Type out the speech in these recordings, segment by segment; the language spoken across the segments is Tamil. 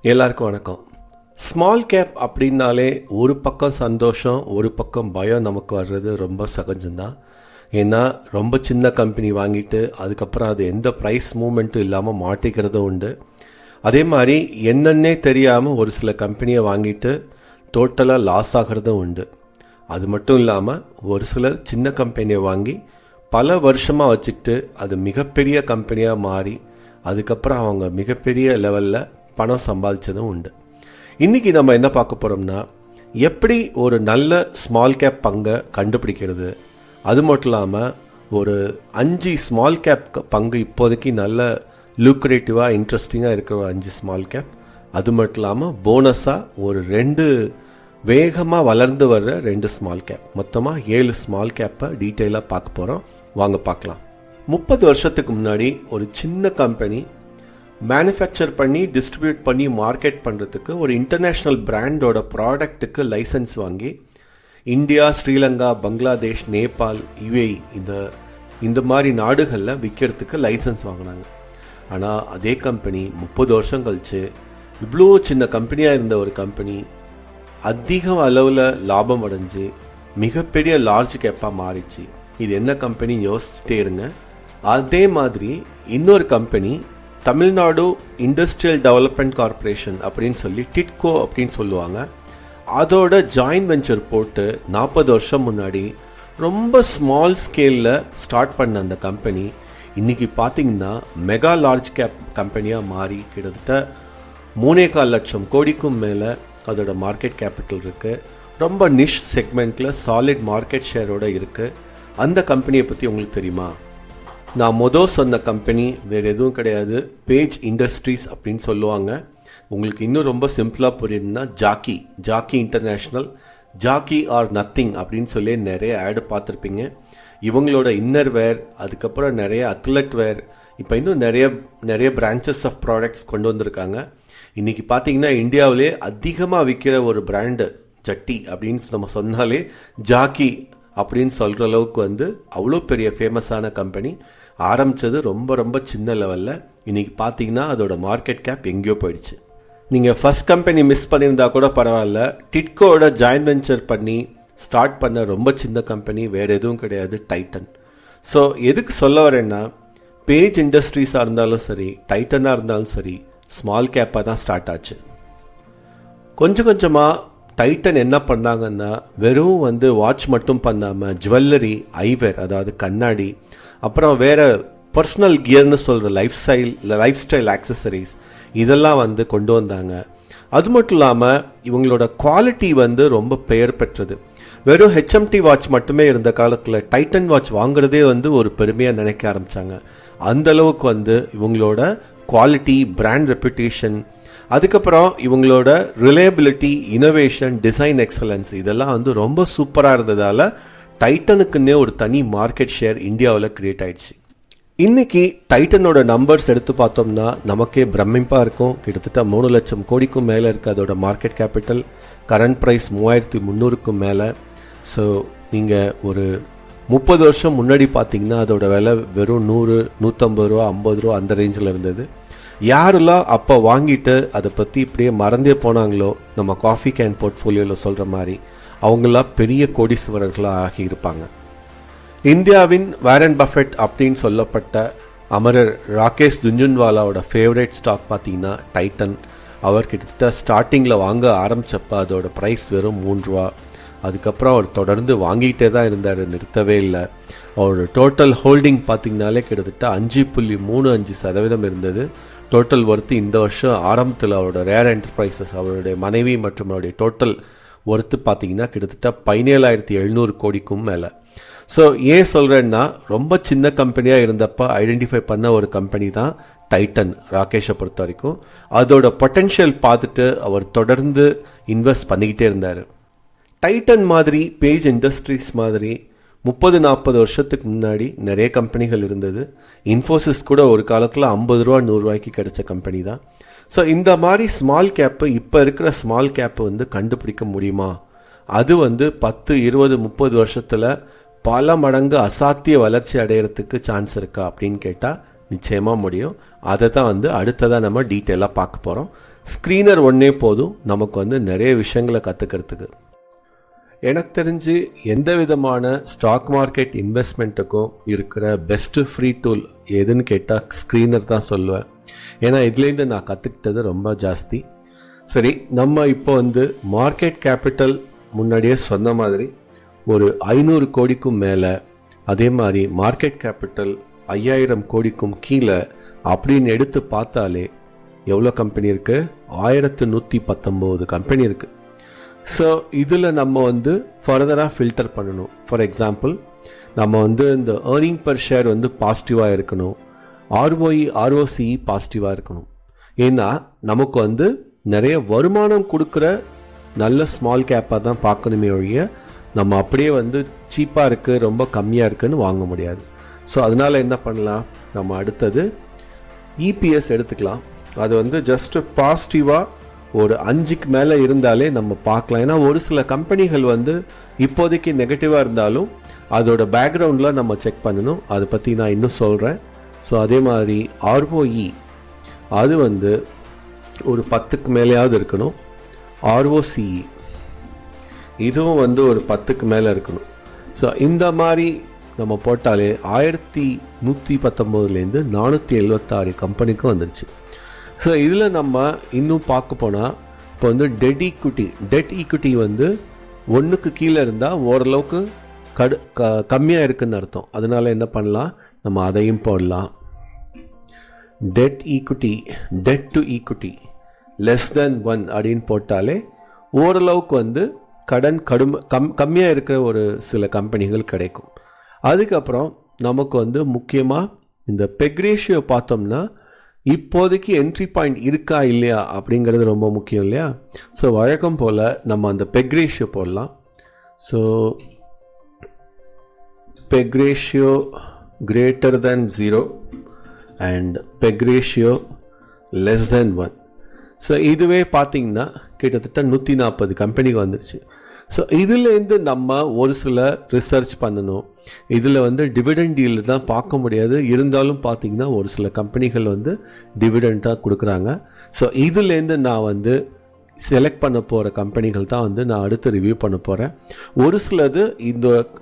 எல்லாருக்கும் வணக்கம். ஸ்மால் கேப் அப்படின்னாலே ஒரு பக்கம் சந்தோஷம், ஒரு பக்கம் பயம் நமக்கு வர்றது ரொம்ப சகஜம்தான். ஏன்னா ரொம்ப சின்ன கம்பெனி வாங்கிட்டு அதுக்கப்புறம் அது எந்த ப்ரைஸ் மூமெண்ட்டும் இல்லாமல் மாட்டிக்கிறதும் உண்டு. அதே மாதிரி என்னன்னே தெரியாமல் ஒரு சில கம்பெனியை வாங்கிட்டு டோட்டலாக லாஸ் ஆகிறதும் உண்டு. அது மட்டும் இல்லாமல் ஒரு சிலர் சின்ன கம்பெனியை வாங்கி பல வருஷமாக வச்சுக்கிட்டு அது மிகப்பெரிய கம்பெனியாக மாறி அதுக்கப்புறம் அவங்க மிகப்பெரிய லெவலில் பணம் சம்பாதிச்சதும் உண்டு. இன்றைக்கி நம்ம என்ன பார்க்க போகிறோம்னா, எப்படி ஒரு நல்ல ஸ்மால் கேப் பங்கை கண்டுபிடிக்கிறது, அது மட்டும் இல்லாமல் ஒரு 5 ஸ்மால் கேப் பங்கு இப்போதைக்கு நல்ல லூக்ரேட்டிவாக இன்ட்ரெஸ்டிங்காக இருக்கிற ஒரு 5 ஸ்மால் கேப், அது மட்டும் இல்லாமல் போனஸாக ஒரு 2 வேகமாக வளர்ந்து வர்ற 2 ஸ்மால் கேப், மொத்தமாக 7 ஸ்மால் கேப்பை டீட்டெயிலாக பார்க்க போகிறோம். வாங்க பார்க்கலாம். 30 வருஷத்துக்கு முன்னாடி ஒரு சின்ன கம்பெனி மேனுஃபேக்சர் பண்ணி டிஸ்ட்ரிபியூட் பண்ணி மார்க்கெட் பண்ணுறதுக்கு ஒரு இன்டர்நேஷ்னல் பிராண்டோட ப்ராடக்ட்டுக்கு லைசன்ஸ் வாங்கி இந்தியா, ஸ்ரீலங்கா, பங்களாதேஷ், நேபாள், யுஏஇ இந்த மாதிரி நாடுகளில் விற்கிறதுக்கு லைசன்ஸ் வாங்கினாங்க. ஆனால் அதே கம்பெனி 30 வருஷம் கழிச்சு இவ்வளோ சின்ன கம்பெனியாக இருந்த ஒரு கம்பெனி அதிக அளவில் லாபம் அடைஞ்சு மிகப்பெரிய லார்ஜ் கேப்பாக மாறிச்சு. இது என்ன கம்பெனி யோசிச்சுட்டே இருங்க. அதே மாதிரி இன்னொரு company Tamil Nadu industrial development corporation அப்படின்னு சொல்லி டிட்கோ அப்படின்னு சொல்லுவாங்க, அதோட ஜாயின்ட் வெஞ்சர் போட்டு 40 வருஷம் முன்னாடி ரொம்ப ஸ்மால் ஸ்கேலில் ஸ்டார்ட் பண்ண அந்த கம்பெனி இன்றைக்கி பார்த்திங்கன்னா மெகா லார்ஜ் கேப் கம்பெனியாக மாறி கிட்டத்தட்ட 3.25 லட்சம் கோடிக்கும் மேலே அதோட மார்க்கெட் கேபிட்டல் இருக்குது. ரொம்ப நிஷ் செக்மெண்ட்டில் சாலிட் மார்க்கெட் ஷேரோடு இருக்குது. அந்த கம்பெனியை பற்றி உங்களுக்கு தெரியுமா? நான் சொன்ன கம்பெனி வேறு எதுவும் கிடையாது, பேஜ் இண்டஸ்ட்ரீஸ் அப்படின்னு சொல்லுவாங்க. உங்களுக்கு இன்னும் ரொம்ப சிம்பிளாக புரியணும்னா Jockey international, Jockey or nothing அப்படின்னு சொல்லி நிறைய ஆடு பார்த்துருப்பீங்க. இவங்களோட இன்னர் வேர், அதுக்கப்புறம் நிறைய அத்லெட் வேர், இப்போ இன்னும் நிறைய பிரான்ச்சஸ் ஆஃப் ப்ராடக்ட்ஸ் கொண்டு வந்திருக்காங்க. இன்றைக்கி பார்த்தீங்கன்னா இந்தியாவிலே அதிகமாக விற்கிற ஒரு பிராண்டு ஜட்டி அப்படின்னு நம்ம சொன்னாலே ஜாக்கி அப்படின்னு சொல்கிற அளவுக்கு அவ்வளோ பெரிய ஃபேமஸான கம்பெனி. ஆரம்பித்தது ரொம்ப ரொம்ப சின்ன லெவலில், இன்றைக்கி பார்த்தீங்கன்னா அதோட மார்க்கெட் கேப் எங்கேயோ போயிடுச்சு. நீங்கள் ஃபஸ்ட் கம்பெனி மிஸ் பண்ணியிருந்தா கூட பரவாயில்ல, டிட்கோட ஜாயின்ட் வெஞ்சர் பண்ணி ஸ்டார்ட் பண்ண ரொம்ப சின்ன கம்பெனி வேறு எதுவும் கிடையாது, டைட்டன். ஸோ எதுக்கு சொல்ல வரேன்னா, பேஜ் இண்டஸ்ட்ரீஸாக இருந்தாலும் சரி, டைட்டனாக இருந்தாலும் சரி, ஸ்மால் கேப்பாக தான் ஸ்டார்ட் ஆச்சு. கொஞ்சம் கொஞ்சமாக டைட்டன் என்ன பண்ணாங்கன்னா, வெறும் வாட்ச் மட்டும் பண்ணாமல் ஜுவல்லரி, ஐவேர் அதாவது கண்ணாடி, அப்புறம் வேறு பர்சனல் கியர்னு சொல்கிற லைஃப் ஸ்டைல் ஆக்சசரிஸ் இதெல்லாம் கொண்டு வந்தாங்க. அது மட்டும் இல்லாமல் இவங்களோட குவாலிட்டி ரொம்ப பெயர் பெற்றது. வெறும் ஹெச்எம்டி வாட்ச் மட்டுமே இருந்த காலத்தில் டைட்டன் வாட்ச் வாங்குறதே ஒரு பெருமையாக நினைக்க ஆரம்பித்தாங்க. அந்தளவுக்கு இவங்களோட குவாலிட்டி, பிராண்ட் ரெப்புடேஷன், அதுக்கப்புறம் இவங்களோட ரிலையபிலிட்டி, இனோவேஷன், டிசைன் எக்ஸலன்ஸ் இதெல்லாம் ரொம்ப சூப்பராக இருந்ததால் டைட்டனுக்குன்னே ஒரு தனி மார்க்கெட் ஷேர் இந்தியாவில் கிரியேட் ஆயிடுச்சு. இன்றைக்கி டைட்டனோட நம்பர்ஸ் எடுத்து பார்த்தோம்னா நமக்கே பிரமிப்பாக இருக்கும். கிட்டத்தட்ட 3 லட்சம் கோடிக்கும் மேலே இருக்குது அதோட மார்க்கெட் கேபிட்டல். கரண்ட் ப்ரைஸ் 3300க்கும் மேலே. ஸோ நீங்கள் ஒரு 30 வருஷம் முன்னாடி பார்த்தீங்கன்னா அதோட விலை வெறும் 100, 150 ரூபா, 50 ரூபா அந்த ரேஞ்சில் இருந்தது. யாரெல்லாம் அப்போ வாங்கிட்டு அதை பற்றி இப்படியே மறந்தே போனாங்களோ, நம்ம காஃபி கேன் போர்ட்ஃபோலியோவில் சொல்கிற மாதிரி அவங்களாம் பெரிய கோடீஸ்வரர்களாக ஆகியிருப்பாங்க. இந்தியாவின் வாரன் பஃபெட் அப்படின்னு சொல்லப்பட்ட அமரர் ராகேஷ் ஜுன்ஜுன்வாலாவோட ஃபேவரேட் ஸ்டாக் பார்த்தீங்கன்னா டைட்டன். அவர் கிட்டத்தட்ட ஸ்டார்டிங்கில் வாங்க ஆரம்பித்தப்போ அதோட ப்ரைஸ் வெறும் 3 ரூபா. அதுக்கப்புறம் அவர் தொடர்ந்து வாங்கிட்டே தான் இருந்தார், நிறுத்தவே இல்லை. அவரோட டோட்டல் ஹோல்டிங் பார்த்திங்கனாலே கிட்டத்தட்ட 5.35% இருந்தது. டோட்டல் ஒர்த்து இந்த வருஷம் ஆரம்பத்தில் அவரோட ரேர் என்டர்பிரைசஸ், அவருடைய மனைவி மற்றும் அவருடைய டோட்டல் ஒர்த்து பார்த்திங்கன்னா கிட்டத்தட்ட 17,700 கோடிக்கும் மேலே. ஸோ ஏன் சொல்கிறேன்னா, ரொம்ப சின்ன கம்பெனியாக இருந்தப்போ ஐடென்டிஃபை பண்ண ஒரு கம்பெனி தான் டைட்டன். ராகேஷை பொறுத்த வரைக்கும் அதோட பொட்டென்ஷியல் பார்த்துட்டு அவர் தொடர்ந்து இன்வெஸ்ட் பண்ணிக்கிட்டே இருந்தார். டைட்டன் மாதிரி, பேஜ் இண்டஸ்ட்ரீஸ் மாதிரி 30-40 வருஷத்துக்கு முன்னாடி நிறைய கம்பெனிகள் இருந்தது. இன்ஃபோசிஸ் கூட ஒரு காலத்தில் 50 ரூபா 100 ரூபாய்க்கு கிடைச்ச கம்பெனி தான். ஸோ இந்த மாதிரி ஸ்மால் கேப்பு, இப்போ இருக்கிற ஸ்மால் கேப்பு கண்டுபிடிக்க முடியுமா? அது 10, 20, 30 வருஷத்தில் பல மடங்கு அசாத்திய வளர்ச்சி அடையிறதுக்கு சான்ஸ் இருக்கா அப்படின்னு கேட்டால் நிச்சயமாக முடியும். அதை தான் அடுத்ததாக நம்ம டீட்டெயிலாக பார்க்க போகிறோம். ஸ்க்ரீனர் ஒன்றே போதும் நமக்கு வந்து நிறைய விஷயங்களை கற்றுக்கிறதுக்கு. எனக்கு தெரிஞ்சு எந்த விதமான ஸ்டாக் மார்க்கெட் இன்வெஸ்ட்மெண்ட்டுக்கும் இருக்கிற பெஸ்ட்டு ஃப்ரீ டூல் எதுன்னு கேட்டால் ஸ்க்ரீனர் தான் சொல்லுவேன். ஏன்னா இதுலேருந்து நான் கற்றுக்கிட்டது ரொம்ப ஜாஸ்தி. சரி, நம்ம இப்போ வந்து மார்க்கெட் கேபிட்டல் முன்னாடியே சொன்ன மாதிரி ஒரு 500 கோடிக்கும் மேலே, அதே மாதிரி மார்க்கெட் கேபிட்டல் 5000 கோடிக்கும் கீழே அப்படின்னு எடுத்து பார்த்தாலே எவ்வளோ கம்பெனி இருக்குது? 1119 கம்பெனி இருக்குது. ஸோ இதில் நம்ம வந்து ஃபர்தராக ஃபில்டர் பண்ணணும். ஃபார் எக்ஸாம்பிள், நம்ம வந்து இந்த ஏர்னிங் பர் ஷேர் வந்து பாசிட்டிவாக இருக்கணும், ROE ROCE பாசிட்டிவாக இருக்கணும். ஏன்னா நமக்கு வந்து நிறைய வருமானம் கொடுக்குற நல்ல ஸ்மால் கேப்பாக தான் பார்க்கணுமே ஒழிய நம்ம அப்படியே வந்து சீப்பாக இருக்குது ரொம்ப கம்மியாக இருக்குதுன்னு வாங்க முடியாது. ஸோ அதனால் என்ன பண்ணலாம், நம்ம அடுத்தது EPS எடுத்துக்கலாம். அது வந்து ஜஸ்ட்டு பாசிட்டிவாக ஒரு 5க்கு மேலே இருந்தாலே நம்ம பார்க்கலாம். ஏன்னா ஒரு சில கம்பெனிகள் வந்து இப்போதைக்கு நெகட்டிவாக இருந்தாலும் அதோட பேக்ரவுண்டில் நம்ம செக் பண்ணணும். அதை பற்றி நான் இன்னும் சொல்கிறேன். ஸோ அதே மாதிரி ROE அது வந்து ஒரு 10க்கு மேலேயாவது இருக்கணும். ROCE இதுவும் வந்து ஒரு 10க்கு மேலே இருக்கணும். ஸோ இந்த மாதிரி நம்ம போட்டாலே 1119லேருந்து 476 கம்பெனிக்கும் வந்துருச்சு. ஸோ இதில் நம்ம இன்னும் பார்க்க போனால் இப்போ வந்து டெட் ஈக்விட்டி வந்து 1க்கு கீழே இருந்தால் ஓரளவுக்கு கம்மியாக இருக்குதுன்னு அர்த்தம். அதனால் என்ன பண்ணலாம், நம்ம அதையும் போடலாம். Debt to equity less than 1 அப்படின்னு போட்டாலே ஓரளவுக்கு வந்து கடன் கம்மியாக இருக்கிற ஒரு சில கம்பெனிகள் கிடைக்கும். அதுக்கப்புறம் நமக்கு வந்து முக்கியமாக இந்த பெக் ரேஷியோ பார்த்தோம்னா இப்போதைக்கு என்ட்ரி பாயிண்ட் இருக்கா இல்லையா அப்படிங்கிறது ரொம்ப முக்கியம் இல்லையா. ஸோ வழக்கம் போல் நம்ம அந்த பெக் ரேஷியோ போடலாம். So PEG ratio greater than 0 and PEG ratio less than 1. So இதுவே பார்த்தீங்கன்னா கிட்டத்தட்ட 140 கம்பெனிக்கு வந்துருச்சு. ஸோ இதுலேருந்து நம்ம ஒரு சில ரிசர்ச் பண்ணணும். இதில் வந்து டிவிடெண்ட் ஈல்டு தான் பார்க்க முடியாது, இருந்தாலும் பார்த்தீங்கன்னா ஒரு சில கம்பெனிகள் வந்து டிவிடெண்ட்டாக கொடுக்குறாங்க. ஸோ இதுலேருந்து நான் வந்து செலக்ட் பண்ண போகிற கம்பெனிகள் தான் வந்து நான் அடுத்து ரிவ்யூ பண்ண போகிறேன். ஒரு சிலது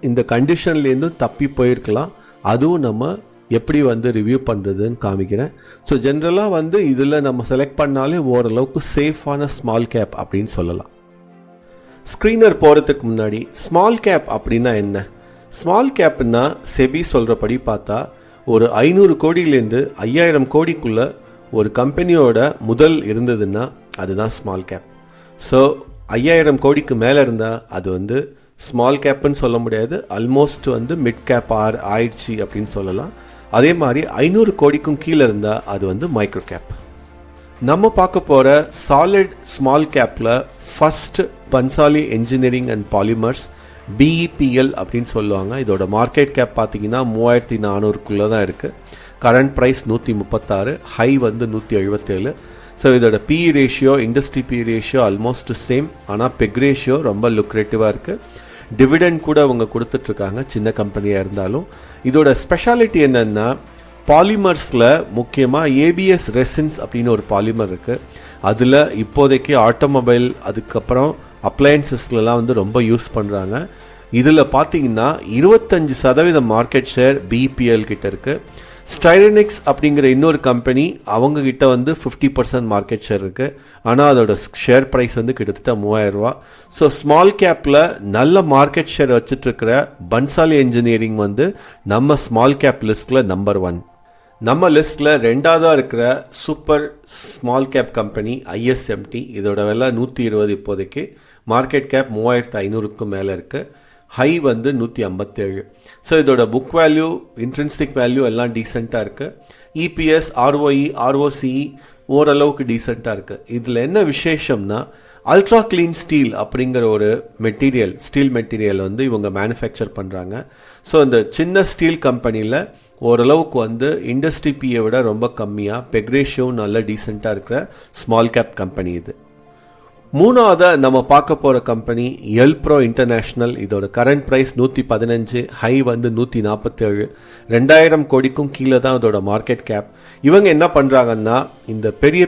இந்த கண்டிஷன்லேருந்தும் தப்பி போயிருக்கலாம், அதுவும் நம்ம எப்படி வந்து ரிவ்யூ பண்ணுறதுன்னு காமிக்கிறேன். ஸோ ஜென்ரலாக வந்து இதில் நம்ம செலக்ட் பண்ணாலே ஓரளவுக்கு சேஃபான ஸ்மால் கேப் அப்படின்னு சொல்லலாம். ஸ்க்ரீனர் போகிறதுக்கு முன்னாடி ஸ்மால் கேப் அப்படின்னா என்ன? ஸ்மால் கேப்னா செபி சொல்கிறபடி பார்த்தா ஒரு 500 கோடியிலேருந்து 5000 கோடிக்குள்ளே ஒரு கம்பெனியோட முதல் இருந்ததுன்னா அதுதான் ஸ்மால் கேப். ஸோ 5000 கோடிக்கு மேலே இருந்தால் அது வந்து ஸ்மால் கேப்னு சொல்ல முடியாது, ஆல்மோஸ்ட் வந்து மிட் கேப் ஆயிடுச்சு அப்படின்னு சொல்லலாம். அதே மாதிரி 500 கோடிக்கும் கீழே இருந்தால் அது வந்து மைக்ரோ கேப். நம்ம பார்க்க போகிற சாலிட் ஸ்மால் கேப்பில் first Bhansali engineering and polymers, BEPL அப்படின்னு சொல்லுவாங்க. இதோட மார்க்கெட் கேப் பார்த்தீங்கன்னா 3400க்குள்ளே தான் இருக்குது. கரண்ட் ப்ரைஸ் 136, ஹை வந்து 177. ஸோ இதோட PE ratio industry PE ratio almost same. ஆனால் பெக் ரேஷியோ ரொம்ப லுக்ரேட்டிவாக இருக்குது. டிவிடெண்ட் கூட அவங்க கொடுத்துட்ருக்காங்க சின்ன கம்பெனியாக இருந்தாலும். இதோட ஸ்பெஷாலிட்டி என்னென்னா பாலிமர்ஸில் முக்கியமாக ABS ரெசின்ஸ் அப்படின்னு ஒரு பாலிமர் இருக்குது. அதில் இப்போதைக்கு ஆட்டோமொபைல் அதுக்கப்புறம் அப்ளையன்சஸ்லாம் வந்து ரொம்ப யூஸ் பண்ணுறாங்க. இதில் பார்த்தீங்கன்னா 25% மார்க்கெட் ஷேர் BEPL கிட்ட இருக்குது. ஸ்டைரனிக்ஸ் அப்படிங்கிற இன்னொரு கம்பெனி அவங்கக்கிட்ட வந்து 50% மார்க்கெட் ஷேர் இருக்குது. ஆனால் அதோட ஷேர் ப்ரைஸ் வந்து கிட்டத்தட்ட 3000 ரூபா. ஸோ ஸ்மால் கேப்பில் நல்ல மார்க்கெட் ஷேர் வச்சுட்ருக்கிற பன்சாலி என்ஜினியரிங் வந்து நம்ம ஸ்மால் கேப் லிஸ்ட்டில் நம்பர் 1. நம்ம லிஸ்ட்டில் ரெண்டாவதாக இருக்கிற super small cap company ISMT. இதோட விலை 120 இப்போதைக்கு. மார்க்கெட் கேப் 3500க்கும் மேலே இருக்குது. ஹை வந்து 157. ஸோ இதோட புக் வேல்யூ இன்ட்ரின்சிக் வேல்யூ எல்லாம் டீசெண்டாக இருக்குது. EPS ROE ROCE ஓரளவுக்கு டீசெண்டாக இருக்குது. இதில் என்ன விசேஷம்னா அல்ட்ரா கிளீன் ஸ்டீல் அப்படிங்கிற ஒரு ஸ்டீல் மெட்டீரியல் வந்து இவங்க மேனுஃபேக்சர் பண்ணுறாங்க. ஸோ இந்த சின்ன ஸ்டீல் கம்பெனியில் ஓரளவுக்கு வந்து இண்டஸ்ட்ரி PE விட ரொம்ப கம்மியாக பெக் ரேஷியோ நல்ல டீசெண்டாக இருக்கிற ஸ்மால் கேப் கம்பெனி இது. மூணாவதாக நம்ம பார்க்க போகிற கம்பெனி எல்ப்ரோ இன்டர்நேஷ்னல். இதோட கரண்ட் ப்ரைஸ் 115, ஹை வந்து 147. 2000 கோடிக்கும் கீழே தான் இதோட மார்க்கெட் கேப். இவங்க என்ன பண்ணுறாங்கன்னா இந்த பெரிய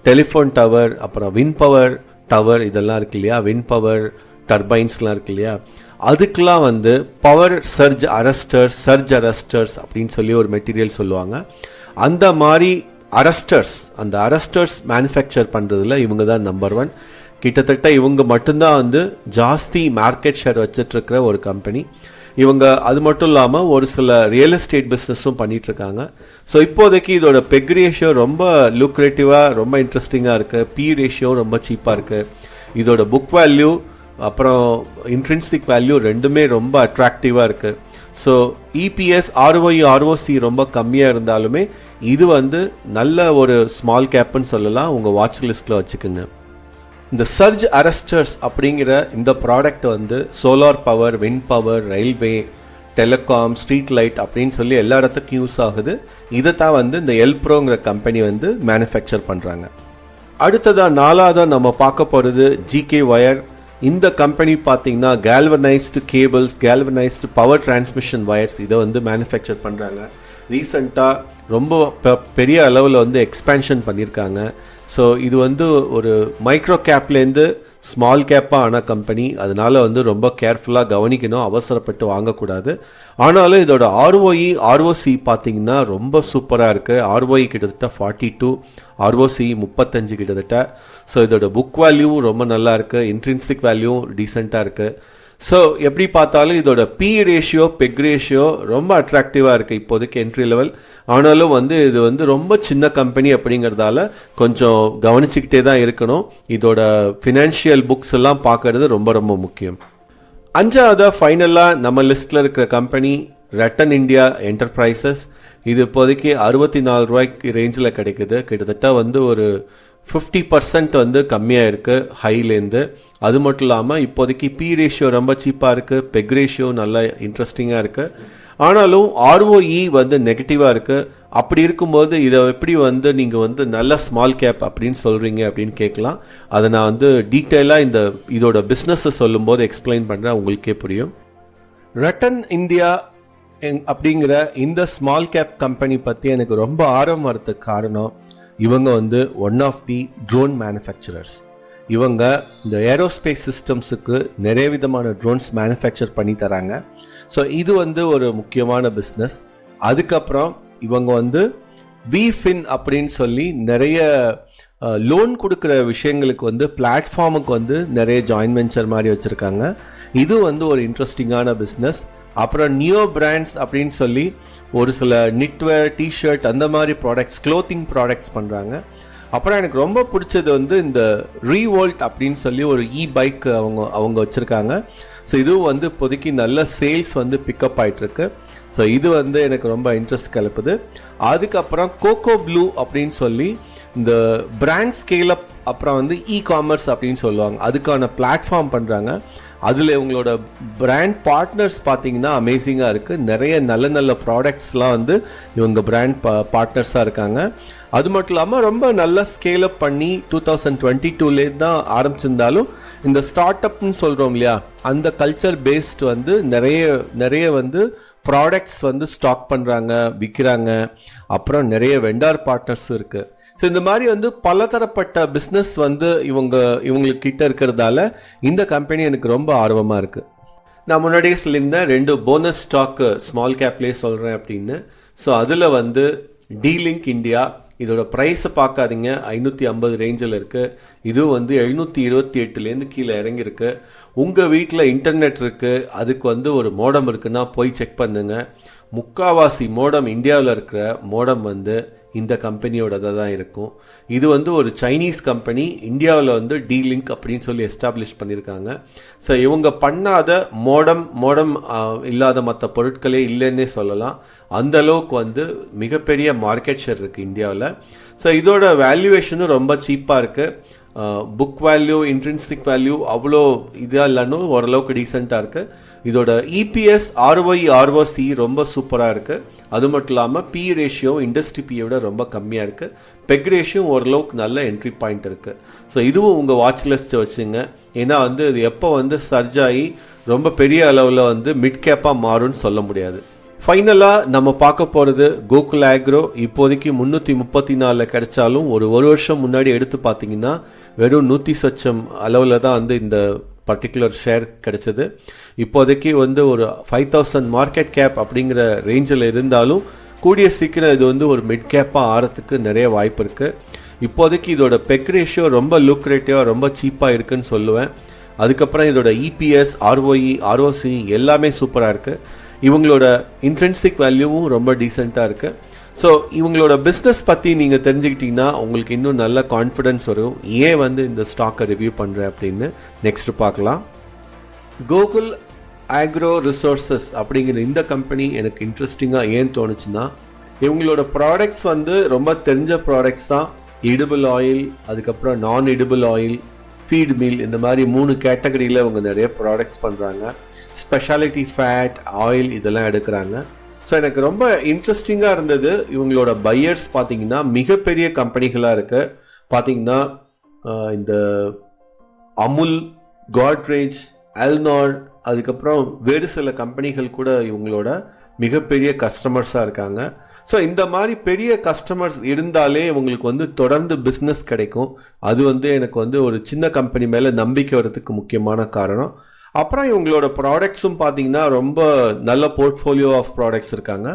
டெலிஃபோன் டவர், அப்புறம் வின் பவர் டவர் இதெல்லாம் இருக்கு இல்லையா, வின் பவர் டர்பைன்ஸ்லாம் இருக்கு இல்லையா, அதுக்கெலாம் வந்து பவர் சர்ஜ் அரஸ்டர்ஸ் அப்படின்னு சொல்லி ஒரு மெட்டீரியல் சொல்லுவாங்க. அந்த மாதிரி அந்த அரஸ்டர்ஸ் மேனுஃபேக்சர் பண்ணுறதுல இவங்க தான் நம்பர் 1. கிட்டத்தட்ட இவங்க மட்டும்தான் வந்து ஜாஸ்தி மார்க்கெட் ஷேர் வச்சுட்டு இருக்கிற ஒரு கம்பெனி. இவங்க அது மட்டும் இல்லாமல் ஒரு சில ரியல் எஸ்டேட் பிஸ்னஸும் பண்ணிட்டு இருக்காங்க. ஸோ இப்போதைக்கு இதோட பெக் ரேஷியோ ரொம்ப லுக்ரேட்டிவாக, ரொம்ப இன்ட்ரெஸ்டிங்காக இருக்குது. பி ரேஷியோ ரொம்ப சீப்பாக இருக்குது. இதோட புக் வேல்யூ அப்புறம் இன்ட்ரின்சிக் வேல்யூ ரெண்டுமே ரொம்ப அட்ராக்டிவாக இருக்குது. ஸோ இபிஎஸ் ROE ரொம்ப கம்மியாக இருந்தாலுமே இது வந்து நல்ல ஒரு ஸ்மால் கேப்னு சொல்லலாம். உங்கள் வாட்ச் லிஸ்ட்டில் வச்சுக்கோங்க. இந்த சர்ஜ் அரஸ்டர்ஸ் அப்படிங்கிற இந்த ப்ராடக்ட் வந்து solar power, wind power, railway, telecom, street light அப்படின்னு சொல்லி எல்லா இடத்துக்கும் யூஸ் ஆகுது. இதை தான் வந்து இந்த எல்ப்ரோங்கிற கம்பெனி வந்து மேனுஃபேக்சர் பண்ணுறாங்க. அடுத்ததாக 4ஆவதாக நம்ம பார்க்க போகிறது ஜிகே ஒயர். இந்த கம்பெனி பார்த்தீங்கன்னா galvanised cables, galvanised power transmission wires இதை வந்து மேனுஃபேக்சர் பண்ணுறாங்க. ரீசெண்டாக ரொம்ப பெரிய அளவில் வந்து எக்ஸ்பேன்ஷன் பண்ணியிருக்காங்க. ஸோ இது வந்து ஒரு மைக்ரோ கேப்லேருந்து ஸ்மால் கேப்பாக ஆன கம்பெனி. அதனால வந்து ரொம்ப கேர்ஃபுல்லாக கவனிக்கணும், அவசரப்பட்டு வாங்கக்கூடாது. ஆனாலும் இதோட ROC பார்த்தீங்கன்னா ரொம்ப சூப்பராக இருக்குது. ROE கிட்டத்தட்ட 42, ROC 35 கிட்டத்தட்ட. ஸோ இதோட புக் வேல்யூ ரொம்ப நல்லா இருக்குது, இன்ட்ரின்சிக் வேல்யூ டீசெண்டாக இருக்குது. ஸோ எப்படி பார்த்தாலும் இதோட பி ரேஷியோ, பெக் ரேஷியோ ரொம்ப அட்ராக்டிவாக இருக்குது இப்போதைக்கு என்ட்ரி லெவல். ஆனாலும் வந்து இது வந்து ரொம்ப சின்ன கம்பெனி அப்படிங்கிறதால கொஞ்சம் கவனிச்சுக்கிட்டே தான் இருக்கணும். இதோட ஃபினான்ஷியல் புக்ஸ் எல்லாம் பார்க்கறது ரொம்ப ரொம்ப முக்கியம். 5ஆவதா ஃபைனலாக நம்ம லிஸ்ட்டில் இருக்கிற கம்பெனி ரட்டன் இந்தியா என்டர்பிரைசஸ். இது இப்போதைக்கு 64 ரூபாய்க்கு ரேஞ்சில் கிடைக்குது. கிட்டத்தட்ட வந்து ஒரு 50% வந்து கம்மியாக இருக்குது ஹைலேருந்து. அது மட்டும் இல்லாமல் இப்போதைக்கு பி ரேஷியோ ரொம்ப சீப்பாக இருக்குது, பெக் ரேஷியோ நல்லா இன்ட்ரெஸ்டிங்காக இருக்குது. ஆனாலும் ROE வந்து நெகட்டிவாக இருக்குது. அப்படி இருக்கும்போது இதை எப்படி வந்து நீங்கள் வந்து நல்ல ஸ்மால் கேப் அப்படின்னு சொல்கிறீங்க அப்படின்னு கேட்கலாம். அதை நான் வந்து டீட்டெயிலாக இதோட பிஸ்னஸை சொல்லும்போது எக்ஸ்பிளைன் பண்ணுறேன், உங்களுக்கே புரியும். ரட்டன் இந்தியா அப்படிங்கிற இந்த ஸ்மால் கேப் கம்பெனி பற்றி எனக்கு ரொம்ப ஆர்வம் வரதுக்கு காரணம், இவங்க வந்து one of the drone manufacturers. இவங்க இந்த ஏரோஸ்பேஸ் சிஸ்டம்ஸுக்கு நிறைய விதமான ட்ரோன்ஸ் மேனுஃபேக்சர் பண்ணி தராங்க. ஸோ இது வந்து ஒரு முக்கியமான பிஸ்னஸ். அதுக்கப்புறம் இவங்க வந்து விஃபின் அப்படின்னு சொல்லி நிறைய லோன் கொடுக்குற விஷயங்களுக்கு வந்து பிளாட்ஃபார்முக்கு வந்து நிறைய ஜாயின்ட் வெஞ்சர் மாதிரி வச்சுருக்காங்க. இது வந்து ஒரு இன்ட்ரெஸ்டிங்கான பிஸ்னஸ். அப்புறம் நியோ பிராண்ட்ஸ் அப்படின்னு சொல்லி ஒரு சில நிட்வேர், டிஷர்ட் அந்த மாதிரி ப்ராடக்ட்ஸ், க்ளோத்திங் ப்ராடக்ட்ஸ் பண்ணுறாங்க. அப்புறம் எனக்கு ரொம்ப பிடிச்சது வந்து இந்த ரீவோல்ட் அப்படின்னு சொல்லி ஒரு பைக் அவங்க வச்சுருக்காங்க. ஸோ இதுவும் வந்து இப்போதைக்கு நல்ல சேல்ஸ் வந்து பிக்கப் ஆகிட்டுருக்கு. ஸோ இது வந்து எனக்கு ரொம்ப இன்ட்ரெஸ்ட் கிளப்புது. அதுக்கப்புறம் கோகோ ப்ளூ அப்படின்னு சொல்லி இந்த பிராண்ட் ஸ்கேலப், அப்புறம் வந்து காமர்ஸ் அப்படின்னு சொல்லுவாங்க, அதுக்கான பிளாட்ஃபார்ம் பண்ணுறாங்க. அதில் இவங்களோட பிராண்ட் பார்ட்னர்ஸ் பார்த்தீங்கன்னா அமேசிங்காக இருக்குது. நிறைய நல்ல நல்ல ப்ராடக்ட்ஸ்லாம் வந்து இவங்க பிராண்ட் பார்ட்னர்ஸாக இருக்காங்க. அது மட்டும் இல்லாமல் ரொம்ப நல்லா ஸ்கேலப் பண்ணி 2022 தான் ஆரம்பிச்சிருந்தாலும் இந்த ஸ்டார்ட் அப்னு சொல்கிறோம் இல்லையா, அந்த கல்ச்சர் பேஸ்டு வந்து நிறைய வந்து ப்ராடக்ட்ஸ் வந்து ஸ்டாக் பண்ணுறாங்க, விற்கிறாங்க. அப்புறம் நிறைய வெண்டார் பார்ட்னர்ஸ் இருக்குது. ஸோ இந்த மாதிரி வந்து பலதரப்பட்ட பிஸ்னஸ் வந்து இவங்களுக்கு கிட்ட இருக்கிறதால இந்த கம்பெனி எனக்கு ரொம்ப ஆர்வமாக இருக்குது. நான் முன்னாடியே சொல்லியிருந்தேன் 2 போனஸ் ஸ்டாக்கு ஸ்மால் கேப்லேயே சொல்கிறேன் அப்படின்னு. ஸோ அதில் வந்து டீலிங்க் இந்தியா, இதோட ப்ரைஸை பார்க்காதீங்க, 550 ரேஞ்சில் இருக்குது. இது வந்து 728லேருந்து கீழே இறங்கியிருக்கு. உங்கள் வீட்டில் இன்டர்நெட் இருக்குது, அதுக்கு வந்து ஒரு மோடம் இருக்குன்னா போய் செக் பண்ணுங்க. முக்காவாசி மோடம் இந்தியாவில் இருக்கிற மோடம் வந்து இந்த கம்பெனியோட தான் இருக்கும். இது வந்து ஒரு சைனீஸ் கம்பெனி, இந்தியாவில் வந்து டீலிங்க் அப்படின்னு சொல்லி எஸ்டாப்ளிஷ் பண்ணியிருக்காங்க. ஸோ இவங்க பண்ணாத மோடம் இல்லாத மற்ற பொருட்களே இல்லைன்னே சொல்லலாம். அந்த அளவுக்கு வந்து மிகப்பெரிய மார்க்கெட் ஷேர் இருக்குது இந்தியாவில். ஸோ இதோட வேல்யூவேஷனும் ரொம்ப சீப்பாக இருக்குது. புக் வேல்யூ, இன்ட்ரின்சிக் வேல்யூ அவ்வளோ இதாக இல்லைன்னு ஓரளவுக்கு டீசெண்டாக இருக்குது. இதோட இபிஎஸ், ROC ரொம்ப சூப்பராக இருக்குது. அது மட்டும் இல்லாமல் பி ரேஷியோ இண்டஸ்ட்ரி பியை விட ரொம்ப கம்மியாக இருக்குது. பெக் ரேஷியோ ஓரளவுக்கு நல்ல என்ட்ரி பாயிண்ட் இருக்குது. ஸோ இதுவும் உங்கள் வாட்ச் லிஸ்ட்டை வச்சுங்க. ஏன்னா வந்து இது எப்போ வந்து சர்ஜ் ஆகி ரொம்ப பெரிய அளவில் வந்து மிட் கேப்பாக மாறும்னு சொல்ல முடியாது. ஃபைனலாக நம்ம பார்க்க போகிறது கோகுல் ஆக்ரோ. இப்போதைக்கு 334 கிடைச்சாலும் ஒரு வருஷம் முன்னாடி எடுத்து பார்த்தீங்கன்னா வெறும் 100 லட்சம் அளவில் தான் வந்து இந்த பர்டிகுலர் ஷேர் கிடைச்சது. இப்போதைக்கு வந்து ஒரு 5000 மார்க்கெட் கேப் அப்படிங்கிற ரேஞ்சில் இருந்தாலும் கூடிய சீக்கிரம் இது வந்து ஒரு மிட் கேப்பாக ஆகிறதுக்கு நிறைய வாய்ப்பு இருக்குது. இப்போதைக்கு இதோட பெக் ரேஷியோ ரொம்ப லூக்ரேட்டிவாக ரொம்ப சீப்பாக இருக்குன்னு சொல்லுவேன். அதுக்கப்புறம் இதோட இபிஎஸ், ஆர்ஓஇ, ஆர்ஓசி எல்லாமே சூப்பராக இருக்குது. இவங்களோட இன்ட்ரென்சிக் வேல்யூவும் ரொம்ப டீசெண்டாக இருக்குது. ஸோ இவங்களோட பிஸ்னஸ் பற்றி நீங்கள் தெரிஞ்சுக்கிட்டிங்கன்னா உங்களுக்கு இன்னும் நல்ல கான்ஃபிடென்ஸ் வரும். ஏன் வந்து இந்த ஸ்டாக்கை ரிவ்யூ பண்ணுறேன் அப்படின்னு நெக்ஸ்ட் பார்க்கலாம். கோகுல் ஆக்ரோ ரிசோர்சஸ் அப்படிங்கிற இந்த கம்பெனி எனக்கு இன்ட்ரெஸ்டிங்காக ஏன் தோணுச்சுன்னா, இவங்களோட ப்ராடக்ட்ஸ் வந்து ரொம்ப தெரிஞ்ச ப்ராடக்ட்ஸ் தான். எடிபிள் ஆயில், அதுக்கப்புறம் நான் எடிபிள் ஆயில், ஃபீட் மீல், இந்த மாதிரி 3 கேட்டகரியில் இவங்க நிறைய ப்ராடக்ட்ஸ் பண்ணுறாங்க. ஸ்பெஷாலிட்டி ஃபேட், ஆயில் இதெல்லாம் எடுக்கிறாங்க. ஸோ எனக்கு ரொம்ப இன்ட்ரெஸ்டிங்காக இருந்தது. இவங்களோட பையர்ஸ் பார்த்தீங்கன்னா மிகப்பெரிய கம்பெனிகளாக இருக்குது. பார்த்தீங்கன்னா இந்த அமுல், காட்ரேஜ், எல்நார், அதுக்கப்புறம் வேறு சில கம்பெனிகள் கூட இவங்களோட மிகப்பெரிய கஸ்டமர்ஸாக இருக்காங்க. ஸோ இந்த மாதிரி பெரிய கஸ்டமர்ஸ் இருந்தாலே இவங்களுக்கு வந்து தொடர்ந்து பிஸ்னஸ் கிடைக்கும். அது வந்து எனக்கு வந்து ஒரு சின்ன கம்பெனி மேலே நம்பிக்கை வரதுக்கு முக்கியமான காரணம். அப்புறம் இவங்களோட ப்ராடக்ட்ஸும் பார்த்தீங்கன்னா ரொம்ப நல்ல போர்ட்ஃபோலியோ ஆஃப் ப்ராடக்ட்ஸ் இருக்காங்க.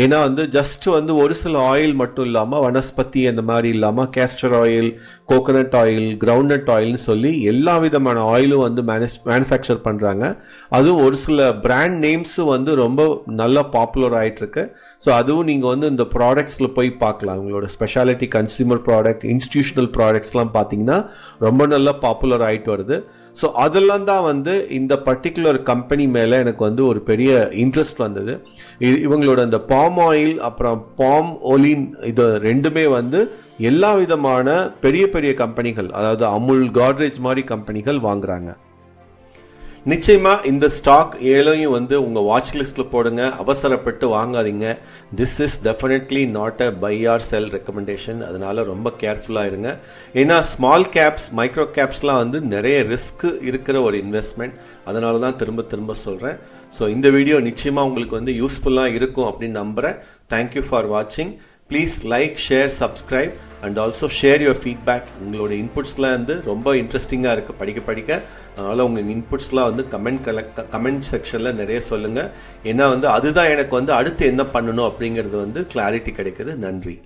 ஏன்னா வந்து ஜஸ்ட் வந்து ஒரு சில ஆயில் மட்டும் இல்லாமல் வனஸ்பதி அந்த மாதிரி இல்லாமல் castor oil, coconut oil, groundnut ஆயில்னு சொல்லி எல்லா விதமான ஆயிலும் வந்து மேனுஃபேக்சர் பண்ணுறாங்க. அதுவும் ஒரு சில பிராண்ட் நேம்ஸும் வந்து ரொம்ப நல்லா பாப்புலர் ஆகிட்டுருக்கு. ஸோ அதுவும் நீங்கள் வந்து இந்த ப்ராடக்ட்ஸில் போய் பார்க்கலாம். உங்களோட ஸ்பெஷாலிட்டி கன்சியூமர் ப்ராடக்ட், இன்ஸ்டிடியூஷனல் ப்ராடக்ட்ஸ்லாம் பார்த்தீங்கன்னா ரொம்ப நல்லா பாப்புலர் ஆகிட்டு வருது. ஸோ அதெல்லாம் தான் வந்து இந்த பர்டிகுலர் கம்பெனி மேலே எனக்கு வந்து ஒரு பெரிய இன்ட்ரெஸ்ட் வந்தது. இவங்களோட இந்த பாம் ஆயில் அப்புறம் பாம் ஒலின் இது ரெண்டுமே வந்து எல்லா விதமான பெரிய பெரிய கம்பெனிகள், அதாவது அமுல், காட்ரேஜ் மாதிரி கம்பெனிகள் வாங்குறாங்க. நிச்சயமா இந்த ஸ்டாக் ஏழையும் வந்து உங்க வாட்ச் லிஸ்ட்ல போடுங்க. அவசரப்பட்டு வாங்காதீங்க. This is definitely not a buy or sell recommendation. அதனால ரொம்ப கேர்ஃபுல்லா இருங்க. ஏன்னா ஸ்மால் கேப்ஸ், மைக்ரோ கேப்ஸ்லாம் வந்து நிறைய ரிஸ்க் இருக்கிற ஒரு இன்வெஸ்ட்மெண்ட். அதனால தான் திரும்ப திரும்ப சொல்றேன். ஸோ இந்த வீடியோ நிச்சயமா உங்களுக்கு வந்து யூஸ்ஃபுல்லா இருக்கும் அப்படின்னு நம்புறேன். தேங்க்யூ ஃபார் வாட்சிங். Please like, share, subscribe and also share your feedback. உங்களோட இன்புட்ஸ்லாம் வந்து ரொம்ப இன்ட்ரெஸ்டிங்காக இருக்குது படிக்க. அதனால் உங்கள் இன்புட்ஸ்லாம் வந்து கமெண்ட் செக்ஷனில் நிறைய சொல்லுங்கள். ஏன்னா வந்து அதுதான் எனக்கு வந்து அடுத்து என்ன பண்ணணும் அப்படிங்கிறது வந்து கிளாரிட்டி கிடைக்குது. நன்றி.